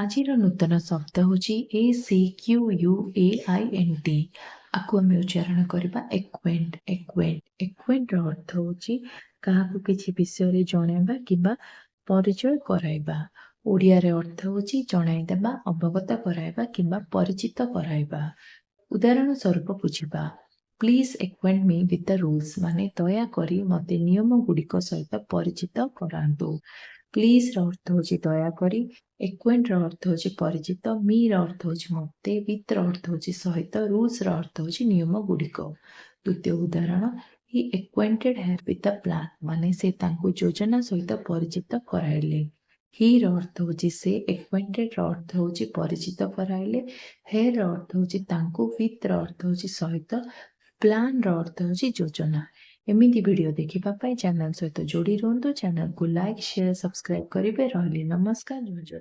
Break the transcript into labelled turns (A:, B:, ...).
A: आजिर नूतन शब्द होची ACQUAINT। आपको आम उच्चारण करबा एक्वेंट एक्वेंट एक्वेंट रो अर्थ होची काहाकु किछि विषय जणाइबा किबा परिचय कराइबा। ओडिया रे अर्थ होची जणाइ देबा, अवगत कराइबा किबा परिचित कराइबा। उदाहरण स्वरूप बुझिबा, please acquaint me with the rules माने दया करी मते नियम गुड़िक सहित परिचित करांतु। प्लीज ର ଅର୍ଥ ହଉଛି ଦୟାକରି, ଏକ୍ୱେଣ୍ଟ ର ଅର୍ଥ ହଉଛି ପରିଚିତ, ମି ର ଅର୍ଥ ହଉଛି ମତେ, ବିତ୍ ର ଅର୍ଥ ହଉଛି ସହିତ, ରୁଲ୍ସ ର ଅର୍ଥ ହଉଛି ନିୟମ ଗୁଡ଼ିକ। ଦ୍ୱିତୀୟ ଉଦାହରଣ, ହି ଏକ୍ୱେଣ୍ଟେଡ ହେୟାର ୱିଥ୍ ଦ ପ୍ଲାନ୍ ମାନେ ସେ ତାଙ୍କୁ ଯୋଜନା ସହିତ ପରିଚିତ କରାଇଲେ। ହି ର ଅର୍ଥ ହଉଛି ସେ, ଏକ୍ୱେଣ୍ଟେଡ ର ଅର୍ଥ ହଉଛି ପରିଚିତ କରାଇଲେ, ହେୟାର ର ଅର୍ଥ ହଉଛି ତାଙ୍କୁ, ବିତ୍ ର ଅର୍ଥ ହଉଛି ସହିତ, ପ୍ଲାନ୍ ର ଅର୍ଥ ହଉଛି ଯୋଜନା। एमिति वीडियो देखिबा पाई चैनल सहित जोड़ी रुहतु। चैनल को लाइक शेयर सब्सक्राइब करेंगे। रही नमस्कार। जय जय।